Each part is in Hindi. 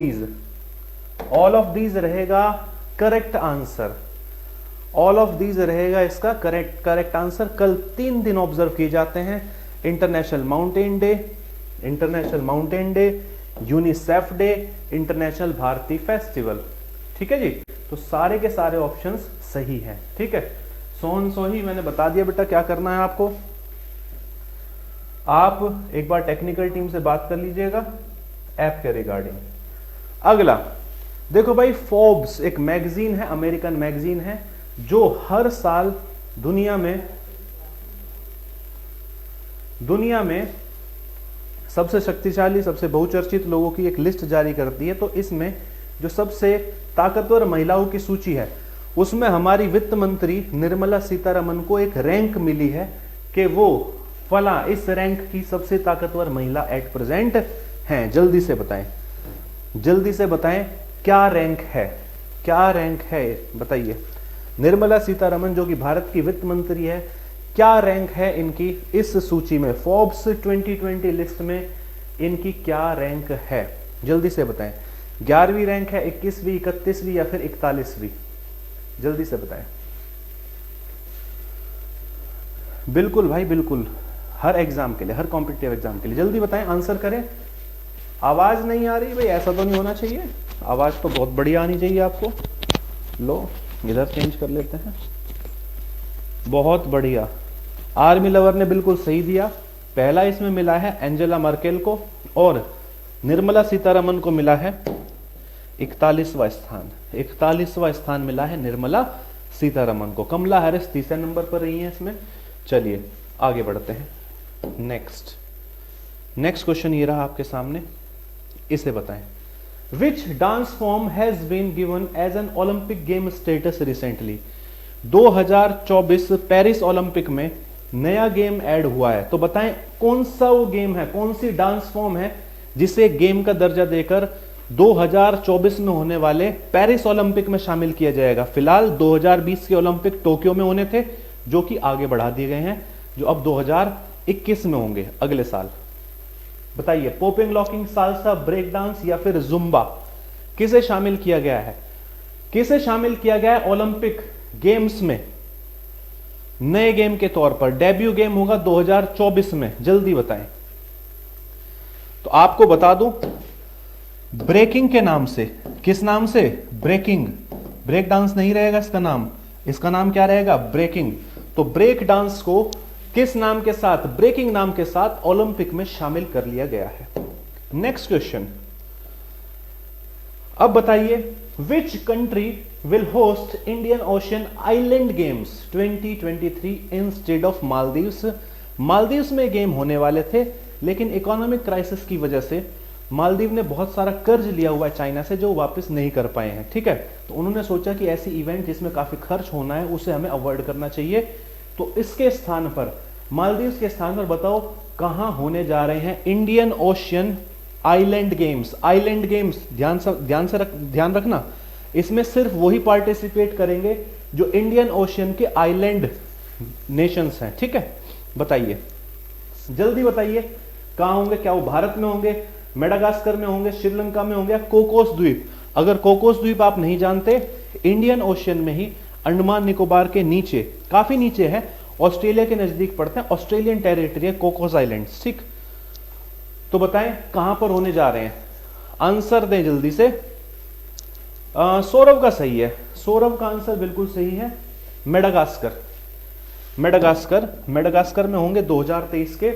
दीज, ऑल ऑफ दीज रहेगा correct answer, all of these रहेगा इसका करेक्ट आंसर। कल 3 दिन ऑब्जर्व किए जाते हैं, international mountain day, UNICEF day, international Bharati festival. ठीक है जी, तो सारे के सारे ऑप्शंस सही हैं। ठीक है, सोहन सोही मैंने बता दिया बेटा क्या करना है आपको। आप एक बार टेक्निकल टीम से बात कर लीजिएगा ऐप के रिगार्डिंग। अगला देखो भाई, फोर्ब्स एक मैगजीन है, अमेरिकन मैगजीन है, जो हर साल दुनिया में सबसे शक्तिशाली, सबसे बहुचर्चित लोगों की एक लिस्ट जारी करती है। तो इसमें जो सबसे ताकतवर महिलाओं की सूची है, उसमें हमारी वित्त मंत्री निर्मला सीतारमन को एक रैंक मिली है कि वो फला इस रैंक की सबसे ताकतवर महिला एट प्रेजेंट हैं। जल्दी से बताएं क्या रैंक है, क्या रैंक है बताइए। निर्मला सीतारमन जो कि भारत की वित्त मंत्री है, क्या रैंक है इनकी इस सूची में, फोर्ब्स 2020 लिस्ट में इनकी क्या रैंक है? जल्दी से बताएं। 11वीं रैंक है, 21वीं, 31वीं या फिर 41वीं? जल्दी से बताएं। बिल्कुल भाई बिल्कुल, हर एग्जाम के लिए, हर कॉम्पिटिटिव एग्जाम के लिए जल्दी बताएं, आंसर करें। आवाज नहीं आ रही भाई, ऐसा तो नहीं होना चाहिए, आवाज तो बहुत बढ़िया आनी चाहिए आपको। लो इधर चेंज कर लेते हैं, बहुत बढ़िया। आर्मी लवर ने बिल्कुल सही दिया, पहला इसमें मिला है एंजेला मर्केल को और निर्मला सीतारमन को मिला है 41वां स्थान, 41वां स्थान मिला है निर्मला सीतारमन को। कमला हैरिस तीसरे नंबर पर रही है इसमें। चलिए आगे बढ़ते हैं, नेक्स्ट क्वेश्चन ये रहा आपके सामने, इसे बताएं। Which dance form has been given as an Olympic game status recently? 2024 Paris Olympic में नया गेम ऐड हुआ है, तो बताएं कौन सा वो गेम है, कौन सी डांस फॉर्म है जिसे गेम का दर्जा देकर 2024 में होने वाले पेरिस ओलंपिक में शामिल किया जाएगा। फिलहाल 2020 के ओलंपिक टोक्यो में होने थे, जो कि आगे बढ़ा दिए गए हैं, जो अब 2021 में होंगे अगले साल। बताइए, popping, locking, salsa, break dance या फिर जुम्बा, किसे शामिल किया गया है? किसे शामिल किया गया है ओलंपिक गेम्स में नए गेम के तौर पर? डेब्यू गेम होगा 2024 में, जल्दी बताएं। तो आपको बता दूं, ब्रेकिंग के नाम से, किस नाम से? ब्रेकिंग, ब्रेक डांस नहीं रहेगा इसका नाम क्या रहेगा? ब्रेकिंग। तो ब्रेक डांस को किस नाम के साथ? ब्रेकिंग नाम के साथ ओलंपिक में शामिल कर लिया गया है। नेक्स्ट क्वेश्चन, अब बताइए, which country will host Indian ocean island games 2023 instead of Maldives? Maldives में गेम होने वाले थे, लेकिन इकोनॉमिक क्राइसिस की वजह से मालदीव ने बहुत सारा कर्ज लिया हुआ है चाइना से, जो वापस नहीं कर पाए हैं। ठीक है, तो उन्होंने सोचा कि ऐसी इवेंट जिसमें काफी खर्च होना है उसे हमें अवॉइड करना चाहिए। तो इसके स्थान पर, मालदीव्स के स्थान पर बताओ कहां होने जा रहे हैं Indian ocean island games? Island games ध्यान रखना, इसमें सिर्फ वही पार्टिसिपेट करेंगे जो इंडियन ओशियन के आइलैंड नेशंस हैं। ठीक है, बताइए, जल्दी बताइए कहां होंगे? क्या वो भारत में होंगे, मेडागास्कर में होंगे, श्रीलंका में होंगे, कोकोस द्वीप? अगर कोकोस द्वीप आप नहीं जानते, इंडियन ओशियन में ही अंडमान निकोबार के नीचे, काफी नीचे है, ऑस्ट्रेलिया के नजदीक पड़ते हैं, ऑस्ट्रेलियन टेरिटरी है कोकोस आइलैंड्स। ठीक, तो बताएं कहां पर होने जा रहे हैं? आंसर दें जल्दी से। सौरभ का सही है, सौरभ का आंसर बिल्कुल सही है, मेडागास्कर। मेडागास्कर में होंगे 2023 के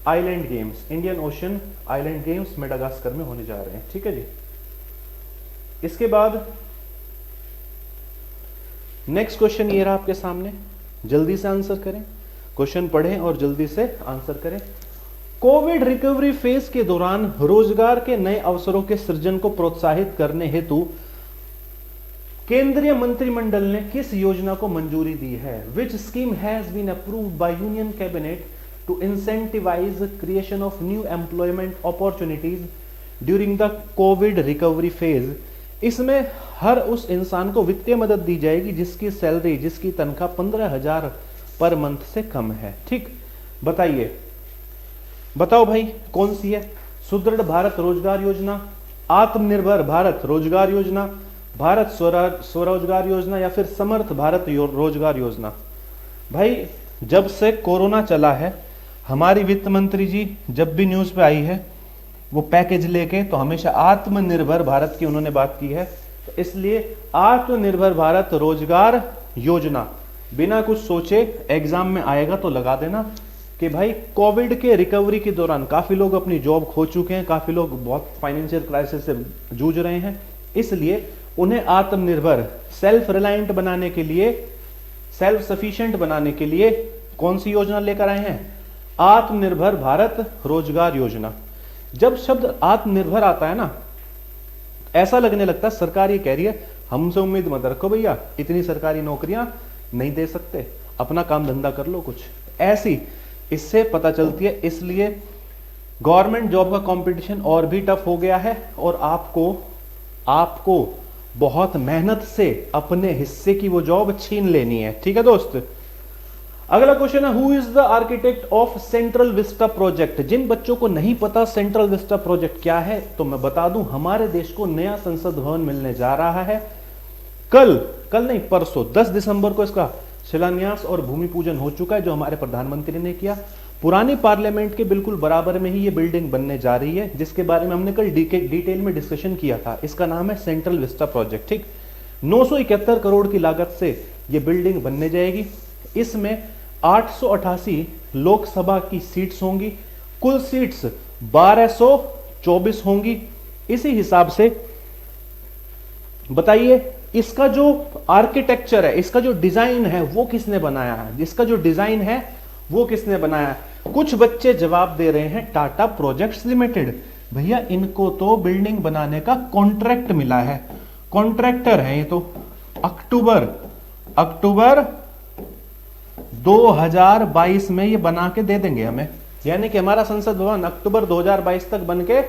island games, Indian ocean island games Madagascar में होने जा रहे हैं। ठीक है जी, इसके बाद नेक्स्ट क्वेश्चन ये रहा आपके सामने, जल्दी से आंसर करें, क्वेश्चन पढ़ें और जल्दी से आंसर करें। कोविड रिकवरी फेज के दौरान रोजगार के नए अवसरों के सृजन को प्रोत्साहित करने हेतु केंद्रीय मंत्रिमंडल ने किस योजना को मंजूरी दी है? Which scheme has been approved by union cabinet to incentivise creation of new employment opportunities during the COVID recovery phase? इसमें हर उस इंसान को वित्तीय मदद दी जाएगी जिसकी सैलरी, जिसकी तनख्वाह 15,000 पर मंथ से कम है। ठीक, बताइए, बताओ भाई कौन सी है? सुदृढ़ भारत रोजगार योजना, आत्मनिर्भर भारत रोजगार योजना, भारत स्वरोजगार योजना, या फिर समर्थ भारत रोजगार योजना। भाई जब से कोरोना चला है, हमारी वित्त मंत्री जी जब भी न्यूज पे आई है वो पैकेज लेके, तो हमेशा आत्मनिर्भर भारत की उन्होंने बात की है। तो इसलिए आत्मनिर्भर भारत रोजगार योजना बिना कुछ सोचे एग्जाम में आएगा तो लगा देना कि भाई कोविड के रिकवरी के दौरान काफी लोग अपनी जॉब खो चुके हैं, काफी लोग बहुत फाइनेंशियल क्राइसिस से जूझ रहे हैं, इसलिए उन्हें आत्मनिर्भर सेल्फ रिलायंट बनाने के लिए, सेल्फ सफिशिएंट बनाने के लिए कौन सी योजना लेकर आए हैं? आत्मनिर्भर भारत रोजगार योजना। जब शब्द आत्मनिर्भर आता है ना, ऐसा लगने लगता है सरकार ये कह रही है हमसे उम्मीद मत रखो भैया, इतनी सरकारी नौकरियां नहीं दे सकते, अपना काम धंधा कर लो कुछ, ऐसी इससे पता चलती है। इसलिए गवर्नमेंट जॉब का कंपटीशन और भी टफ हो गया है और आपको बहुत मेहनत से अपने हिस्से की वो जॉब छीन लेनी है। ठीक है दोस्त, अगला क्वेश्चन है who is the architect of central vista project. जिन बच्चों को नहीं पता सेंट्रल विस्टा प्रोजेक्ट क्या है तो मैं बता दूं, हमारे देश को नया संसद भवन मिलने जा रहा है। कल नहीं परसों 10 दिसंबर को इसका शिलान्यास और भूमि पूजन हो चुका है, जो हमारे प्रधानमंत्री ने किया। पुरानी पार्लियामेंट के बिल्कुल बराबर में ही ये बिल्डिंग बनने जा रही है, जिसके बारे में हमने कल डिटेल में डिस्कशन किया था। इसका नाम है सेंट्रल विस्टा प्रोजेक्ट। ठीक, 971 करोड़ की लागत से ये बिल्डिंग बनने जाएगी। इसमें 888 लोकसभा की सीट्स होंगी, कुल सीट्स 1224 होंगी। इसी हिसाब से बताइए इसका जो आर्किटेक्चर है, इसका जो डिजाइन है वो किसने बनाया है? इसका जो डिजाइन है वो किसने बनाया है? कुछ बच्चे जवाब दे रहे हैं टाटा प्रोजेक्ट्स लिमिटेड। भैया इनको तो बिल्डिंग बनाने का कॉन्ट्रैक्ट मिला है, कॉन्ट्रैक्टर है ये तो। अक्टूबर 2022 में ये बना के दे देंगे हमें, यानी कि हमारा संसद भवन अक्टूबर 2022 तक बन के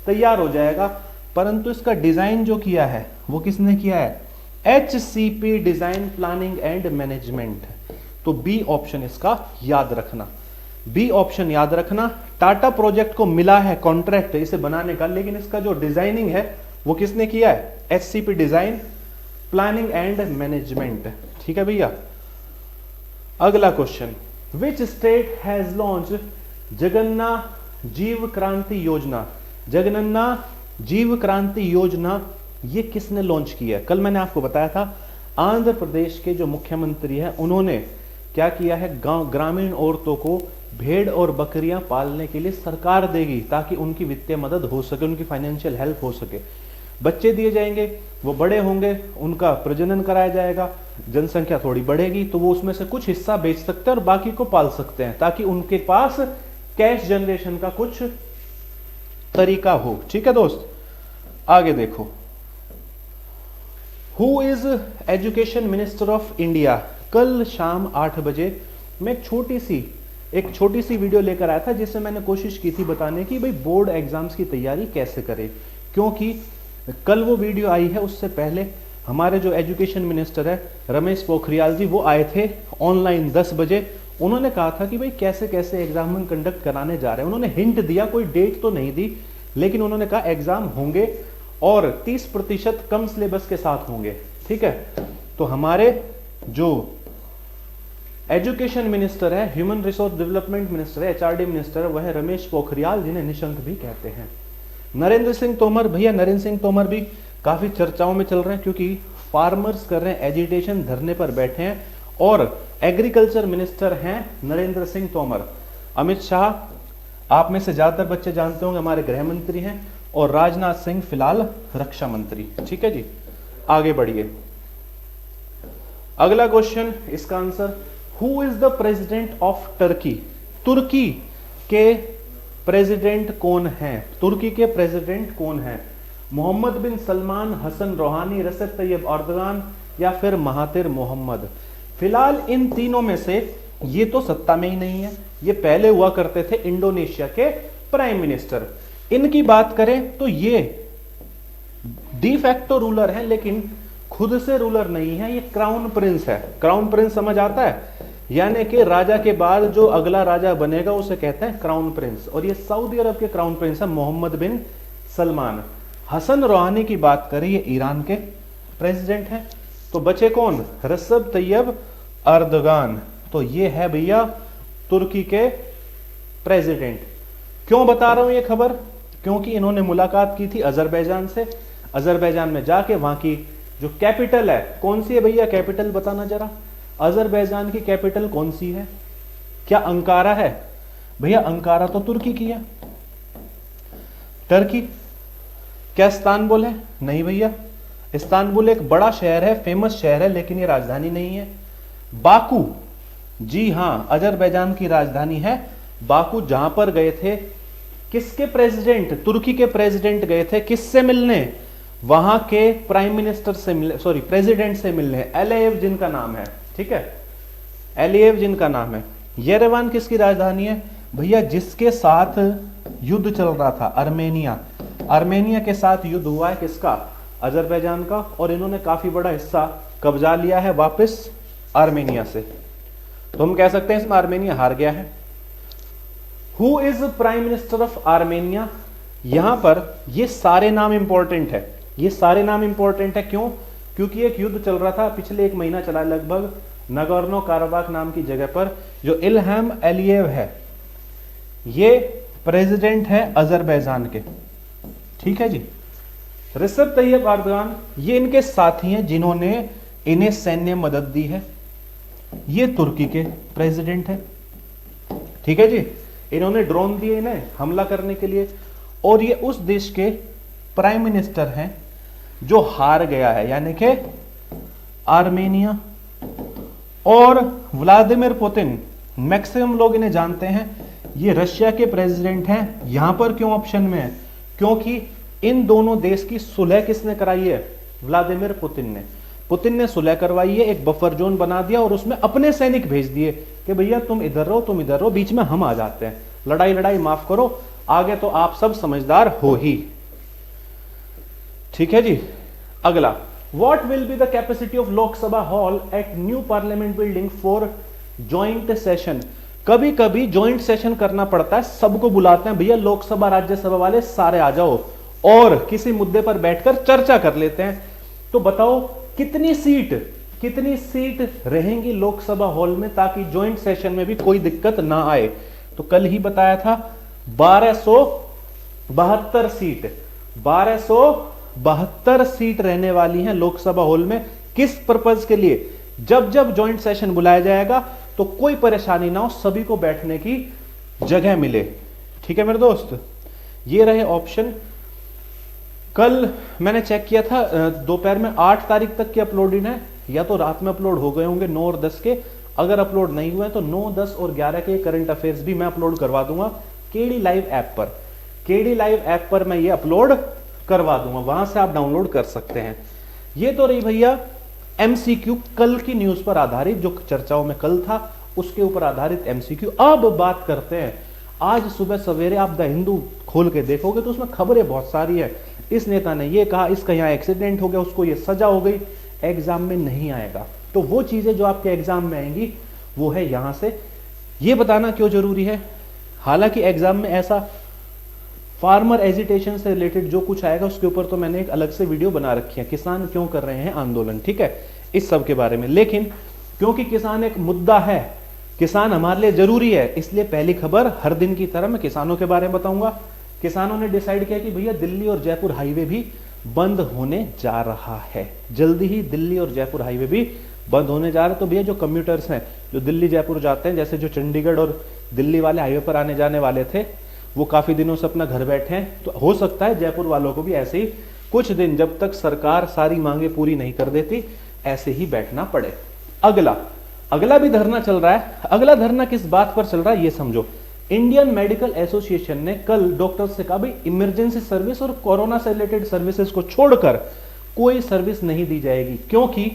तैयार हो जाएगा। परंतु इसका डिजाइन जो किया है वो किसने किया है? HCP design planning and management. तो बी ऑप्शन इसका याद रखना, बी ऑप्शन याद रखना। टाटा प्रोजेक्ट को मिला है कॉन्ट्रैक्ट इसे बनाने का, लेकिन इसका जो डिजाइनिंग है वो किसने किया है? HCP design planning and management. ठीक है भैया, अगला question, which state has launch Jagananna Jeeva Kranti योजना। जगन्ना जीव क्रांति योजना ये किसने लॉन्च किया? कल मैंने आपको बताया था आंध्र प्रदेश के जो मुख्यमंत्री हैं उन्होंने क्या किया है, गांव ग्रामीण औरतों को भेड़ और बकरियां पालने के लिए सरकार देगी ताकि उनकी वित्तीय मदद हो सके, उनकी फाइनेंशियल हेल्प हो सके। बच्चे दिए जाएंगे, वो बड़े होंगे, उनका प्रजनन कराया जाएगा, जनसंख्या थोड़ी बढ़ेगी तो वो उसमें से कुछ हिस्सा बेच सकते हैं और बाकी को पाल सकते हैं, ताकि उनके पास कैश जनरेशन का कुछ तरीका हो। ठीक है दोस्त, आगे देखो, who is education minister of India. कल शाम 8 बजे मैं एक छोटी सी वीडियो लेकर आया था जिसमें मैंने कोशिश की थी बताने की भाई बोर्ड एग्जाम्स की तैयारी कैसे करें, क्योंकि कल वो वीडियो आई है उससे पहले हमारे जो एजुकेशन मिनिस्टर है रमेश पोखरियाल जी वो आए थे ऑनलाइन 10 बजे। उन्होंने कहा था कि भाई कैसे कैसे एग्जाम हम कंडक्ट कराने जा रहे हैं। उन्होंने हिंट दिया, कोई डेट तो नहीं दी, लेकिन उन्होंने कहा एग्जाम होंगे और 30% कम सिलेबस के साथ होंगे। ठीक है, तो हमारे जो एजुकेशन मिनिस्टर है, ह्यूमन रिसोर्स डेवलपमेंट मिनिस्टर है, HRD मिनिस्टर है, वह है रमेश पोखरियाल जिन्हें निशंक भी कहते हैं। नरेंद्र सिंह तोमर, भैया नरेंद्र सिंह तोमर भी काफी चर्चाओं में चल रहे हैं क्योंकि फार्मर्स कर रहे हैं एजिटेशन, धरने पर बैठे हैं। और एग्रीकल्चर मिनिस्टर हैं नरेंद्र सिंह तोमर। अमित शाह, आप में से ज्यादातर बच्चे जानते होंगे, हमारे गृह मंत्री हैं। और राजनाथ सिंह फिलहाल रक्षा मंत्री। ठीक है जी, आगे बढ़िए। अगला क्वेश्चन, इसका answer, who is the president of Turkey. तुर्की के प्रेसिडेंट कौन है? तुर्की के प्रेसिडेंट कौन है? Mohammed bin Salman, Hassan Rouhani, Recep Tayyip Erdogan या फिर महातिर मोहम्मद। फिलहाल इन तीनों में से ये तो सत्ता में ही नहीं है, ये पहले हुआ करते थे इंडोनेशिया के प्राइम मिनिस्टर। इनकी बात करें तो ये डी फैक्टो रूलर है लेकिन खुद से रूलर नहीं है, ये क्राउन प्रिंस है। क्राउन प्रिंस समझ आता है, यानी कि राजा के बाद जो अगला राजा बनेगा उसे कहते हैं क्राउन प्रिंस। और ये सऊदी अरब के क्राउन प्रिंस है मोहम्मद बिन सलमान। हसन रूहानी की बात करें, ये ईरान के प्रेसिडेंट हैं। तो बचे कौन? रेसिप तैयब अर्दगान। तो ये है भैया तुर्की के प्रेसिडेंट। क्यों बता रहा हूं ये खबर? क्योंकि इन्होंने मुलाकात की थी अजरबैजान से। अजरबैजान में जाके वहां की जो कैपिटल है, कौन सी है भैया कैपिटल बताना जरा, अजरबैजान की कैपिटल कौन सी है? क्या अंकारा है? भैया अंकारा तो तुर्की की है। टर्की। क्या इस्तांबुल है? नहीं भैया, इस्तांबुल एक बड़ा शहर है, फेमस शहर है, लेकिन ये राजधानी नहीं है। बाकू, जी हां, अजरबैजान की राजधानी है बाकू, जहां पर गए थे किसके प्रेसिडेंट? तुर्की के प्रेसिडेंट गए थे किससे मिलने? वहां के प्राइम मिनिस्टर से मिलने, सॉरी प्रेसिडेंट से मिलने, एलियेव जिनका नाम है, ठीक है, एलियेव जिनका नाम है। येरेवान किसकी राजधानी है? भैया जिसके साथ युद्ध चल रहा था, आर्मेनिया। आर्मेनिया के साथ युद्ध हुआ है किसका? अजरबैजान का। और इन्होंने काफी बड़ा हिस्सा कब्जा लिया है वापस आर्मेनिया से। तो हम कह सकते हैं इसमें आर्मेनिया हार गया है। Who is prime minister of Armenia? यहां पर ये सारे नाम इंपॉर्टेंट है, ये सारे नाम इंपॉर्टेंट है। क्यों? क्योंकि एक युद्ध चल रहा था, पिछले 1 महीना चला लगभग, नगोर्नो काराबाख नाम की जगह पर। जो इल्हम एलियेव है ये प्रेसिडेंट है अजरबैजान के, ठीक है जी। रेसिप तैयब अर्दगान ये इनके साथी हैं जिन्होंने इन्हें सैन्य मदद दी है। ये तुर्की के प्रेसिडेंट है, ठीक है जी। इन्होंने ड्रोन दिए इन्हें हमला करने के लिए। और ये उस देश के प्राइम मिनिस्टर हैं जो हार गया है, यानी कि आर्मेनिया। और व्लादिमीर पुतिन, मैक्सिमम लोग इन्हें जानते हैं, ये रशिया के प्रेसिडेंट हैं। यहां पर क्यों ऑप्शन में है? क्योंकि इन दोनों देश की सुलह किसने कराई है? व्लादिमीर पुतिन ने। पुतिन ने सुलह करवाई है, एक बफर जोन बना दिया और उसमें अपने सैनिक भेज दिए कि भैया तुम इधर रहो, तुम इधर रहो, बीच में हम आ जाते हैं, लड़ाई लड़ाई माफ करो, आगे तो आप सब समझदार हो ही, ठीक है जी। अगला, what will be the capacity of Lok Sabha hall at new parliament building for joint session? कभी कभी ज्वाइंट सेशन करना पड़ता है, सबको बुलाते हैं, भैया लोकसभा राज्यसभा वाले सारे आ जाओ और किसी मुद्दे पर बैठकर चर्चा कर लेते हैं। तो बताओ कितनी सीट रहेंगी लोकसभा हॉल में ताकि ज्वाइंट सेशन में भी कोई दिक्कत ना आए? तो कल ही बताया था 1272 सीट, 1272 सीट रहने वाली हैं लोकसभा हॉल में। किस पर्पज के लिए? जब जब ज्वाइंट सेशन बुलाया जाएगा तो कोई परेशानी ना हो, सभी को बैठने की जगह मिले, ठीक है मेरे दोस्त। ये रहे ऑप्शन। कल मैंने चेक किया था, दोपहर में 8 तारीख तक की अपलोडेड है, या तो रात में अपलोड हो गए होंगे 9 और 10 के। अगर अपलोड नहीं हुए तो 9, 10 और 11 के करंट अफेयर्स भी मैं अपलोड करवा दूंगा केडी लाइव ऐप पर। केडी लाइव ऐप पर मैं ये अपलोड करवा दूंगा, वहां से आप डाउनलोड कर सकते हैं। ये तो रही भैया एमसीक्यू, कल की न्यूज पर आधारित, जो चर्चाओं में कल था उसके ऊपर आधारित एमसीक्यू। अब बात करते हैं, आज सुबह सवेरे आप द हिंदू खोल के देखोगे तो उसमें खबरें बहुत सारी है। इस नेता ने ये कहा, इसका यहाँ एक्सीडेंट हो गया, उसको ये सजा हो गई। एग्जाम में नहीं आएगा, तो वो चीजें जो आपके एग्जाम में आएंगी वो है यहां से। ये बताना क्यों जरूरी है? हालांकि एग्जाम में ऐसा फार्मर एजिटेशन से रिलेटेड जो कुछ आएगा उसके ऊपर तो मैंने एक अलग से वीडियो बना रखी है, किसान क्यों कर रहे हैं आंदोलन, ठीक है, इस सब के बारे में। लेकिन क्योंकि किसान एक मुद्दा है, किसान हमारे लिए जरूरी है, इसलिए पहली खबर हर दिन की तरह मैं किसानों के बारे में बताऊंगा। किसानों ने डिसाइड किया कि भैया दिल्ली और जयपुर हाईवे भी बंद होने जा रहा है, जल्दी ही दिल्ली और जयपुर हाईवे भी बंद होने जा रहा है। तो भैया जो कम्यूटर्स हैं, जो दिल्ली जयपुर जाते हैं, जैसे जो चंडीगढ़ और दिल्ली वाले हाईवे पर आने जाने वाले थे, वो काफी दिनों से अपना घर बैठे हैं, तो हो सकता है जयपुर वालों को भी ऐसे ही कुछ दिन, जब तक सरकार सारी मांगे पूरी नहीं कर देती, ऐसे ही बैठना पड़े। अगला भी धरना चल रहा है। अगला धरना किस बात पर चल रहा है ये समझो। इंडियन मेडिकल एसोसिएशन ने कल डॉक्टर से कहा, भाई इमरजेंसी सर्विस और कोरोना से रिलेटेड सर्विसेज को छोड़कर कोई सर्विस नहीं दी जाएगी, क्योंकि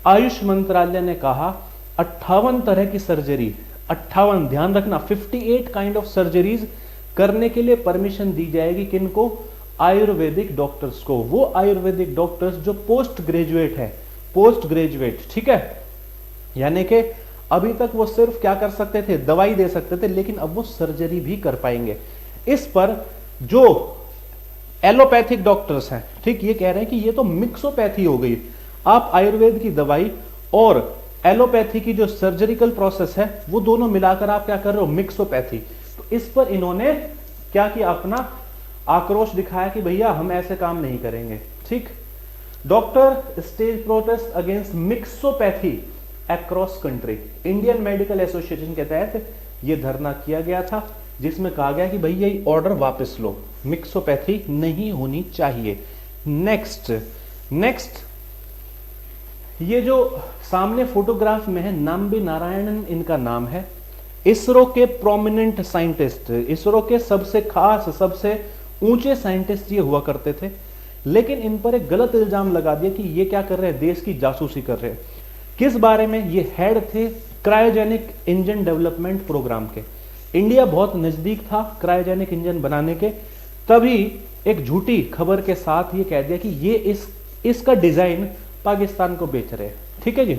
आयुष मंत्रालय ने कहा 58 तरह की सर्जरी, 58, ध्यान रखना, 58 काइंड ऑफ सर्जरीज करने के लिए परमिशन दी जाएगी। किनको? आयुर्वेदिक डॉक्टर्स को। वो आयुर्वेदिक डॉक्टर्स जो पोस्ट ग्रेजुएट है, पोस्ट ग्रेजुएट, ठीक है, यानी कि अभी तक वो सिर्फ क्या कर सकते थे, दवाई दे सकते थे, लेकिन अब वो सर्जरी भी कर पाएंगे। इस पर जो एलोपैथिक डॉक्टर्स हैं, ठीक, ये कह रहे हैं कि ये तो मिक्सोपैथी हो गई। आप आयुर्वेद की दवाई और एलोपैथी की जो सर्जरिकल प्रोसेस है वो दोनों मिलाकर आप क्या कर रहे हो, मिक्सोपैथी। तो इस पर इन्होंने क्या किया, अपना आक्रोश दिखाया कि भैया हम ऐसे काम नहीं करेंगे, ठीक। Doctor stage protest against mixopathy across country. Indian medical association के तहत यह धरना किया गया था, जिसमें कहा गया कि भैया ये ऑर्डर वापस लो, मिक्सोपैथी नहीं होनी चाहिए। नेक्स्ट ये जो सामने फोटोग्राफ में है, नाम्बी नारायणन इनका नाम है। इसरो के प्रोमिनेंट साइंटिस्ट, इसरो के सबसे खास, सबसे ऊंचे साइंटिस्ट ये हुआ करते थे, लेकिन इन पर एक गलत इल्जाम लगा दिया कि ये क्या कर रहे हैं, देश की जासूसी कर रहे हैं। किस बारे में? ये हेड थे क्रायोजेनिक इंजन डेवलपमेंट प्रोग्राम के। इंडिया बहुत नजदीक था क्रायोजेनिक इंजन बनाने के, तभी एक झूठी खबर के साथ ये कह दिया कि ये इसका डिजाइन पाकिस्तान को बेच रहे हैं, ठीक है जी।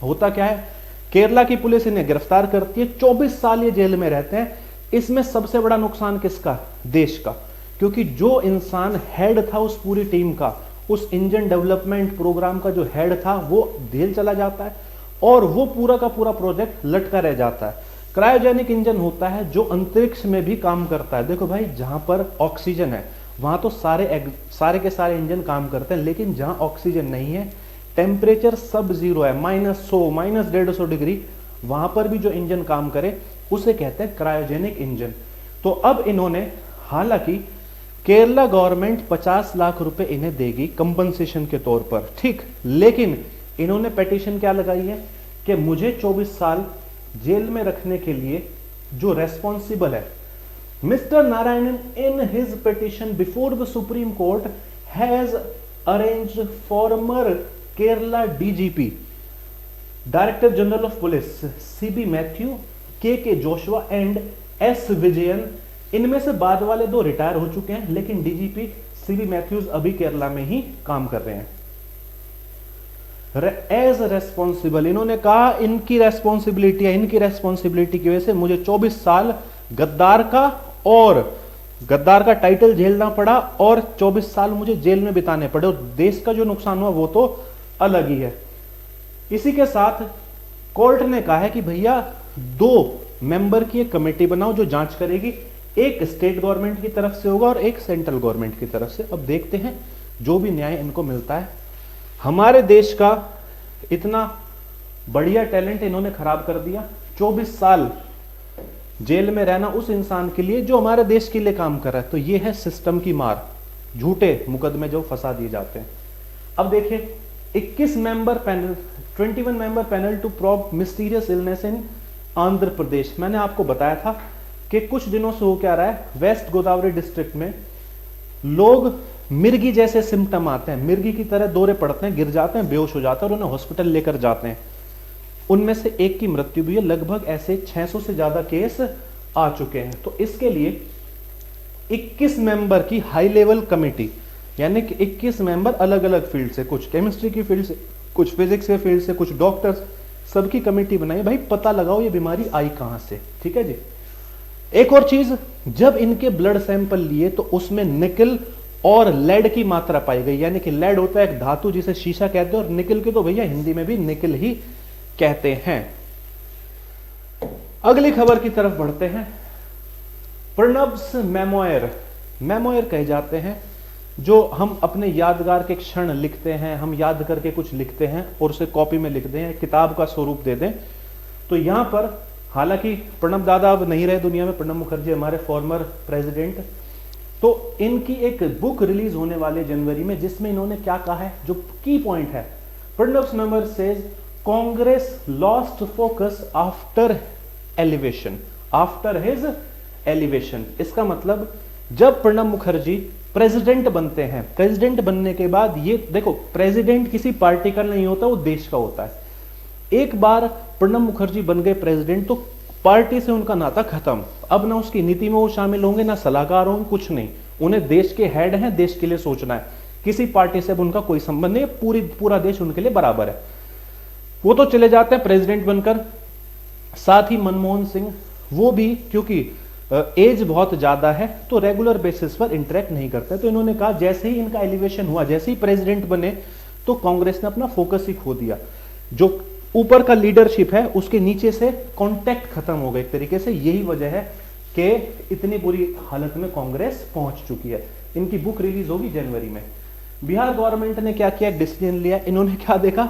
होता क्या है, केरला की पुलिस इन्हें गिरफ्तार करती है, 24 साल ये जेल में रहते हैं। इसमें सबसे बड़ा नुकसान किसका? देश का, क्योंकि जो इंसान हेड था उस पूरी टीम का, उस इंजन डेवलपमेंट प्रोग्राम का जो हेड था, वो जेल चला जाता है और वो पूरा का पूरा प्रोजेक्ट लटका रह जाता है। क्रायोजेनिक इंजन होता है जो अंतरिक्ष में भी काम करता है। देखो भाई, जहां पर ऑक्सीजन है वहां तो सारे के सारे इंजन काम करते हैं, लेकिन जहां ऑक्सीजन नहीं है, टेम्परेचर सब जीरो है, -100 -150 डिग्री, वहां पर भी जो इंजन काम करे उसे कहते हैं क्रायोजेनिक इंजन। तो अब इन्होंने, हालांकि केरला गवर्नमेंट 50 लाख रुपए इन्हें देगी कंपनसेशन के तौर पर, ठीक, लेकिन इन्होंने पिटीशन क्या लगाई है कि मुझे 24 साल जेल में रखने के लिए जो रेस्पॉन्सिबल है, mister Narayanan in his petition before the supreme court has arranged farmer Kerala DGP, director general of police CB Matthew, के जोशुआ एंड एस विजयन, इनमें से बाद वाले 2 रिटायर हो चुके हैं, लेकिन डीजीपी सीबी मैथ्यूज अभी केरला में ही काम कर रहे हैं एज रेस्पॉन्सिबल। इन्होंने कहा इनकी रेस्पॉन्सिबिलिटी है, इनकी रेस्पॉन्सिबिलिटी की वजह से मुझे 24 साल गद्दार का टाइटल झेलना पड़ा और 24 साल मुझे जेल में बिताने पड़े, और देश का जो नुकसान हुआ वो तो अलग ही है। इसी के साथ कोर्ट ने कहा है कि भैया 2 मेंबर की एक कमेटी बनाओ जो जांच करेगी, एक स्टेट गवर्नमेंट की तरफ से होगा और एक सेंट्रल गवर्नमेंट की तरफ से। अब देखते हैं जो भी न्याय इनको मिलता है। हमारे देश का इतना बढ़िया टैलेंट इन्होंने खराब कर दिया। 24 साल जेल में रहना उस इंसान के लिए जो हमारे देश के लिए काम कर रहा है, तो ये है सिस्टम की मार, झूठे मुकदमे जो फंसा दिए जाते हैं। अब देखिए 21 member panel, 21 member panel to probe mysterious illness in Andhra Pradesh. मैंने आपको बताया था कि कुछ दिनों से हो क्या रहा है, वेस्ट गोदावरी डिस्ट्रिक्ट में लोग मिर्गी जैसे सिम्टम आते हैं, मिर्गी की तरह दौरे पड़ते हैं, गिर जाते हैं, बेहोश हो जाते हैं और उन्हें हॉस्पिटल लेकर जाते हैं। उनमें से एक की मृत्यु भी है। लगभग ऐसे 600 से ज्यादा केस आ चुके हैं। तो इसके लिए 21 मेंबर की हाई लेवल कमेटी, यानी कि 21 मेंबर अलग अलग फील्ड से, कुछ केमिस्ट्री की फील्ड से, कुछ फिजिक्स के फील्ड से, कुछ डॉक्टर्स, सबकी कमेटी बनाई। भाई पता लगाओ ये बीमारी आई कहां से, ठीक है जी। एक और चीज, जब इनके ब्लड सैंपल लिए तो उसमें निकल और लेड की मात्रा पाई गई, यानी कि लेड होता है एक धातु जिसे शीशा कहते हैं, और निकल के तो भैया हिंदी में भी निकल ही कहते हैं। अगली खबर की तरफ बढ़ते हैं। प्रणब्स मेमोयर, मेमोयर कहे जाते हैं जो हम अपने यादगार के क्षण लिखते हैं, हम याद करके कुछ लिखते हैं और उसे कॉपी में लिख दें, किताब का स्वरूप दे दें। तो यहां पर हालांकि प्रणब दादा अब नहीं रहे दुनिया में, प्रणब मुखर्जी हमारे फॉर्मर प्रेसिडेंट, तो इनकी एक बुक रिलीज होने वाली जनवरी में, जिसमें इन्होंने क्या कहा है, जो की पॉइंट है, Pranab's memoir says Congress lost focus after elevation, after his elevation. इसका मतलब जब प्रणब मुखर्जी प्रेसिडेंट बनते हैं, प्रेसिडेंट बनने के बाद, ये देखो प्रेसिडेंट किसी पार्टी का नहीं होता, वो देश का होता है। एक बार प्रणब मुखर्जी बन गए प्रेसिडेंट तो पार्टी से उनका नाता खत्म। अब ना उसकी नीति में वो शामिल होंगे, ना सलाहकार होंगे, कुछ नहीं। उन्हें देश के हेड हैं, देश के लिए सोचना है, किसी पार्टी से अब उनका कोई संबंध नहीं, पूरा देश उनके लिए बराबर है। वो तो चले जाते हैं प्रेसिडेंट बनकर। साथ ही मनमोहन सिंह, वो भी क्योंकि एज बहुत ज्यादा है तो रेगुलर बेसिस पर इंटरेक्ट नहीं करते। तो इन्होंने कहा जैसे ही इनका एलिवेशन हुआ, जैसे ही प्रेसिडेंट बने, तो कांग्रेस ने अपना फोकस ही खो दिया। जो ऊपर का लीडरशिप है उसके नीचे से कांटेक्ट खत्म हो गए एक तरीके से। यही वजह है कि इतनी बुरी हालत में कांग्रेस पहुंच चुकी है। इनकी बुक रिलीज होगी जनवरी में। बिहार गवर्नमेंट ने क्या किया, डिसीजन लिया। इन्होंने क्या देखा,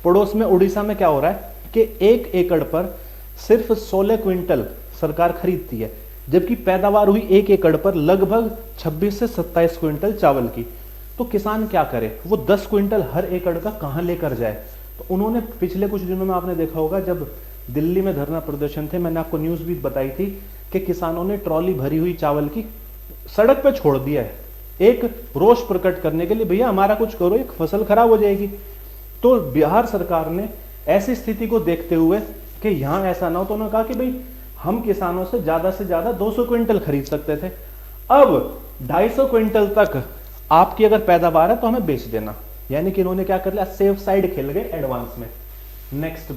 पड़ोस में उड़ीसा में क्या हो रहा है कि 1 एकड़ पर सिर्फ 16 क्विंटल सरकार खरीदती है, जबकि पैदावार हुई 1 एकड़ पर लगभग 26 से 27 क्विंटल चावल की। तो किसान क्या करे, वो 10 क्विंटल हर एकड़ का कहां लेकर जाए। तो उन्होंने पिछले कुछ दिनों में आपने देखा होगा, जब दिल्ली में धरना प्रदर्शन थे, मैंने आपको न्यूज भी बताई थी कि किसानों ने ट्रॉली भरी हुई चावल की सड़क पे छोड़ दिया है, एक रोष प्रकट करने के लिए, भैया हमारा कुछ करो, एक फसल खराब हो जाएगी। तो बिहार सरकार ने ऐसी स्थिति को देखते हुए कि यहां ऐसा ना हो, तो उन्होंने कहा कि भाई हम किसानों से ज्यादा 200 क्विंटल खरीद सकते थे, अब 250 क्विंटल तक आपकी अगर पैदावार है तो हमें बेच देना। यानी कि इन्होंने क्या कर लिया, सेफ साइड खेल गए एडवांस में। नेक्स्ट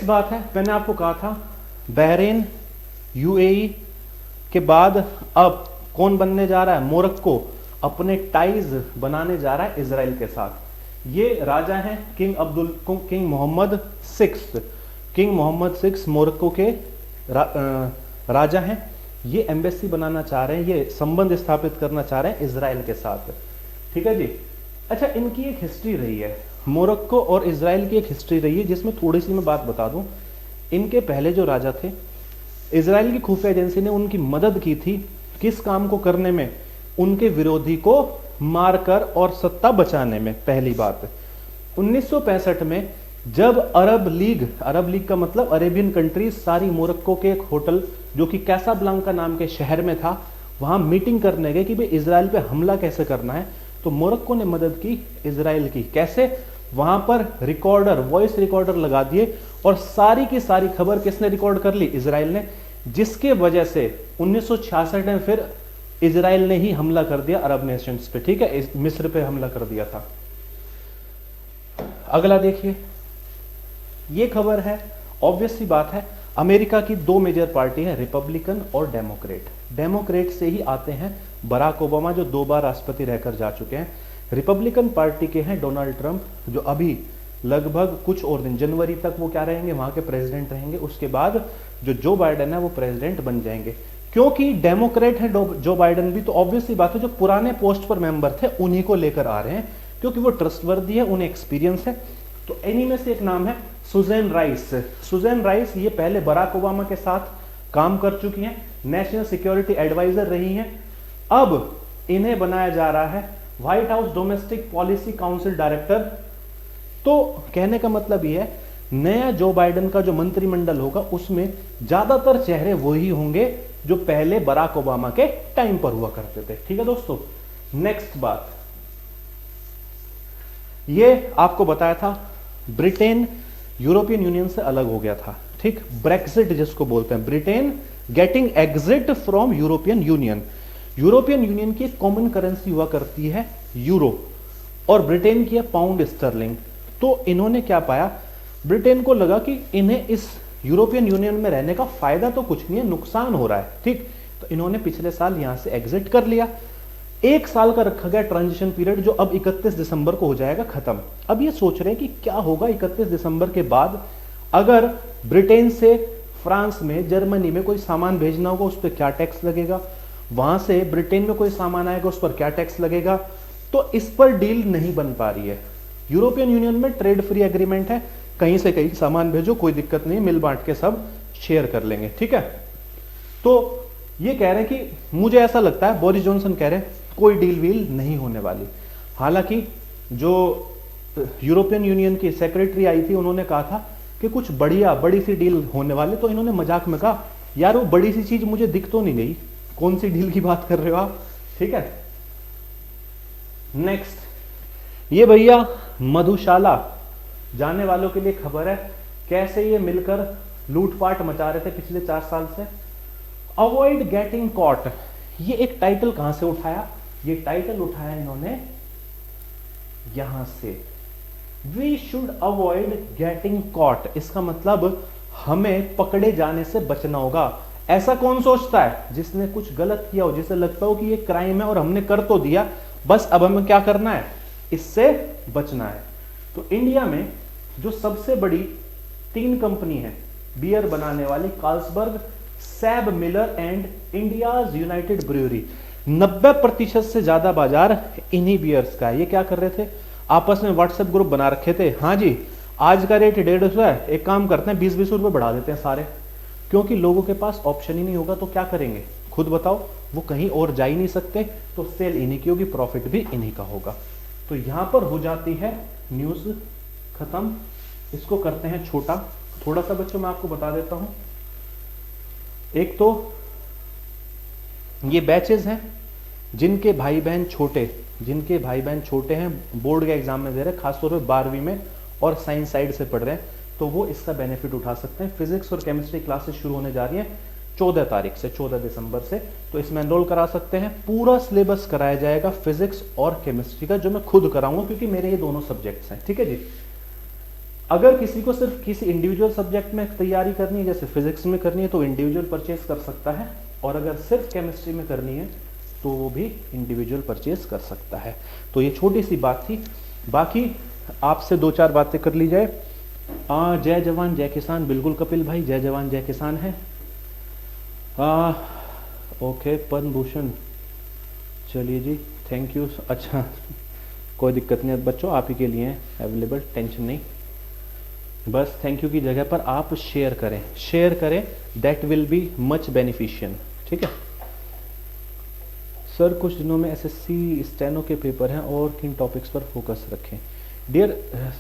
बात है, मैंने आपको कहा था बहरीन यूएई के बाद अब कौन बनने जा रहा है, मोरक्को अपने टाइज बनाने जा रहा है इजराइल के साथ। ये राजा हैं किंग मोहम्मद VI मोरक्को के राजा हैं। ये एम्बेसी बनाना चाह रहे हैं, ये संबंध स्थापित करना चाह रहे हैं इजराइल के साथ। ठीक है जी। अच्छा, इनकी एक हिस्ट्री रही है, मोरक्को और इजराइल की एक हिस्ट्री रही है, जिसमें थोड़ी सी मैं बात बता दूं। इनके पहले जो राजा थे, इजराइल की खुफिया एजेंसी ने उनकी मदद की थी किस काम को करने में, उनके विरोधी को मारकर और सत्ता बचाने में। पहली बात 1965 में जब अरब लीग का मतलब अरेबियन कंट्रीज सारी मोरक्को के एक होटल जो कि कैसाब्लांका नाम के शहर में था, वहां मीटिंग करने गए कि भाई इजराइल पे हमला कैसे करना है। तो मोरक्को ने मदद की इजराइल की, कैसे, वहां पर वॉइस रिकॉर्डर लगा दिए और सारी की सारी खबर किसने रिकॉर्ड कर ली, इजराइल ने, जिसके वजह से 1966 में फिर इजराइल ने ही हमला कर दिया अरब नेशंस पे। ठीक है, मिस्र पे हमला कर दिया था। अगला देखिए, ये खबर है, ऑब्वियस सी बात है, अमेरिका की 2 मेजर पार्टी है, रिपब्लिकन और डेमोक्रेट। डेमोक्रेट से ही आते हैं बराक ओबामा, जो 2 बार राष्ट्रपति रहकर जा चुके हैं। रिपब्लिकन पार्टी के हैं डोनाल्ड ट्रंप, जो अभी लगभग कुछ और दिन, जनवरी तक वो क्या रहेंगे, वहां के प्रेसिडेंट रहेंगे। उसके बाद जो जो बाइडेन है वो प्रेसिडेंट बन जाएंगे। क्योंकि डेमोक्रेट है जो बाइडेन भी, तो ऑब्वियस सी बात है जो पुराने पोस्ट पर मेंबर थे उन्हीं को लेकर आ रहे हैं, क्योंकि वो ट्रस्टवर्दी है, उन्हें एक्सपीरियंस है। तो इन्हीं में से एक नाम है सुजैन राइस। ये पहले बराक ओबामा के साथ काम कर चुकी हैं, नेशनल सिक्योरिटी एडवाइजर रही हैं। अब इन्हें बनाया जा रहा है white house domestic policy council director. तो कहने का मतलब यह है, नया जो बाइडेन का जो मंत्रिमंडल होगा उसमें ज्यादातर चेहरे वही होंगे जो पहले बराक ओबामा के टाइम पर हुआ करते थे। ठीक है दोस्तों। नेक्स्ट बात, ये आपको बताया था ब्रिटेन यूरोपियन यूनियन से अलग हो गया था। ठीक, ब्रेक्सिट जिसको बोलते हैं, Britain getting exit from European union. European union की कॉमन करेंसी हुआ करती है यूरो, और ब्रिटेन की है पाउंड स्टर्लिंग। तो इन्होंने क्या पाया, ब्रिटेन को लगा कि इन्हें इस यूरोपियन यूनियन में रहने का फायदा तो कुछ नहीं है, नुकसान हो रहा है। ठीक, तो इन्होंने पिछले साल यहां से एग्जिट कर लिया। 1 साल का रखा गया ट्रांजिशन पीरियड, जो अब 31 दिसंबर को हो जाएगा खत्म। अब ये सोच रहे हैं कि क्या होगा 31 दिसंबर के बाद, अगर ब्रिटेन से फ्रांस में, जर्मनी में कोई सामान भेजना होगा उस पर क्या टैक्स लगेगा, वहां से ब्रिटेन में कोई सामान आएगा उस पर क्या टैक्स लगेगा। तो इस पर डील नहीं बन पा रही है। यूरोपियन यूनियन में ट्रेड फ्री एग्रीमेंट है, कहीं से कहीं सामान भेजो, कोई दिक्कत नहीं, मिल बांट के सब शेयर कर लेंगे। ठीक है, तो ये कह रहे हैं कि मुझे ऐसा लगता है, बोरिस जॉनसन कह रहे हैं कोई डील वील नहीं होने वाली। हालांकि जो यूरोपियन यूनियन की सेक्रेटरी आई थी उन्होंने कहा था कि कुछ बड़ी सी डील होने वाले, तो इन्होंने मजाक में कहा यार वो बड़ी सी चीज मुझे दिख तो नहीं गई, कौन सी डील की बात कर रहे हो आप। ठीक है, नेक्स्ट, ये भैया मधुशाला जाने वालों के लिए खबर है, कैसे ये मिलकर लूटपाट मचा रहे थे पिछले 4 साल से। अवॉइड गेटिंग कॉट, ये एक टाइटल कहां से उठाया, ये टाइटल उठाया इन्होंने यहां से, we should avoid getting caught. इसका मतलब हमें पकड़े जाने से बचना होगा। ऐसा कौन सोचता है? जिसने कुछ गलत किया हो, जिसे लगता हो कि ये क्राइम है और हमने कर तो दिया, बस अब हमें क्या करना है, इससे बचना है। तो इंडिया में जो सबसे बड़ी 3 कंपनी है बियर बनाने वाली, Carlsberg, SAB Miller and India's United Brewery, 90% से ज्यादा बाजार इन्हीं बियर्स का है। ये क्या कर रहे थे, आपस में व्हाट्सएप ग्रुप बना रखे थे, हाँ जी आज का रेट 150 है, एक काम करते हैं 20-20 रुपए बढ़ा देते हैं सारे, क्योंकि लोगों के पास ऑप्शन ही नहीं होगा तो क्या करेंगे, खुद बताओ, वो कहीं और जा ही नहीं सकते, तो सेल इन्हीं की होगी, प्रॉफिट भी इन्हीं का होगा। तो यहां पर हो जाती है न्यूज खत्म। इसको करते हैं छोटा, थोड़ा सा बच्चों मैं आपको बता देता हूं। एक तो ये बैचेस हैं जिनके भाई बहन छोटे हैं, बोर्ड के एग्जाम में दे रहे हैं, खासतौर पर 12वीं में और साइंस साइड से पढ़ रहे हैं, तो वो इसका बेनिफिट उठा सकते हैं। फिजिक्स और केमिस्ट्री क्लासेस शुरू होने जा रही हैं 14 तारीख से, 14 दिसंबर से, तो इसमें एनरोल करा सकते हैं। पूरा सिलेबस कराया जाएगा फिजिक्स और केमिस्ट्री का, जो मैं खुद कराऊंगा क्योंकि मेरे ये दोनों सब्जेक्ट्स हैं, ठीक है जी। अगर किसी को सिर्फ किसी इंडिविजुअल सब्जेक्ट में तैयारी करनी है, जैसे फिजिक्स में करनी है, तो इंडिविजुअल परचेज कर सकता है, और अगर सिर्फ केमिस्ट्री में करनी है तो वो भी इंडिविजुअल परचेज कर सकता है। तो ये छोटी सी बात थी, बाकी आपसे 2-4 बातें कर ली जाए। जय जवान जय किसान, बिल्कुल कपिल भाई, जय जवान जय किसान है। ओके पद्म भूषण, चलिए जी, थैंक यू। अच्छा कोई दिक्कत नहीं बच्चों, आप ही के लिए अवेलेबल, टेंशन नहीं, बस थैंक यू की जगह पर आप शेयर करें, that will be much beneficial, ठीक है। सर कुछ दिनों में एसएससी स्टेनो के पेपर हैं और किन टॉपिक्स पर फोकस रखें? डियर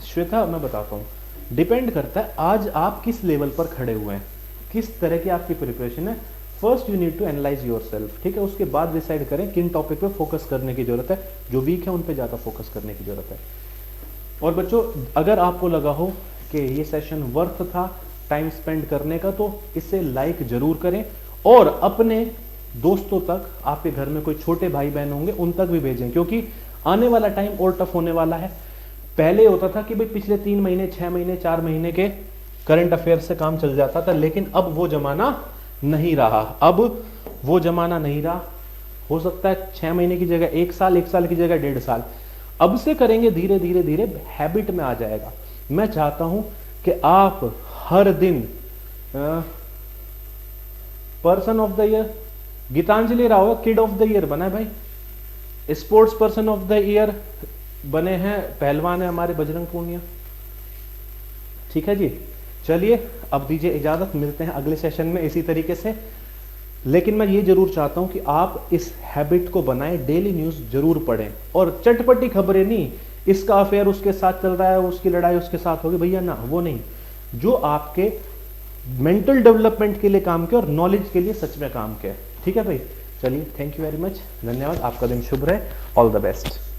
श्वेता, मैं बताता हूँ, डिपेंड करता है आज आप किस लेवल पर खड़े हुए हैं, किस तरह की आपकी प्रिपरेशन है। First you need to analyse yourself, ठीक है, उसके बाद डिसाइड करें किन टॉपिक पे फोकस करने की जरूरत है, जो वीक है उन पे ज़्यादा फोकस करने की जरूरत है। और बच्चों अगर आपको लगा हो कि ये सेशन वर्थ था टाइम स्पेंड करने का, तो इसे लाइक जरूर करें, और अपने दोस्तों तक, आपके घर में कोई छोटे भाई बहन होंगे उन तक भी भेजें, क्योंकि आने वाला टाइम और टफ होने वाला है। पहले होता था कि भाई पिछले 3 महीने 6 महीने 4 महीने के करंट अफेयर से काम चल जाता था, लेकिन अब वो जमाना नहीं रहा, हो सकता है 6 महीने की जगह 1 साल, 1 साल की जगह 1.5 साल, अब से करेंगे, धीरे धीरे हैबिट में आ जाएगा। मैं चाहता हूं कि आप हर दिन person of the year Gitanjali Rao kid of the year बना है भाई, sports person of the year बने हैं, पहलवान है हमारे बजरंग पूनिया, ठीक है जी। चलिए अब दीजिए इजाजत, मिलते हैं अगले सेशन में इसी तरीके से। लेकिन मैं ये जरूर चाहता हूं कि आप इस हैबिट को बनाएं, डेली न्यूज जरूर पढ़ें, और चटपटी खबरें नहीं, इसका अफेयर उसके साथ चल रहा है, उसकी लड़ाई उसके साथ होगी, भैया ना, वो नहीं, जो आपके मेंटल डेवलपमेंट के लिए काम के और नॉलेज के लिए सच में काम के, ठीक है भाई। चलिए थैंक यू वेरी मच, धन्यवाद, आपका दिन शुभ रहे, ऑल द बेस्ट।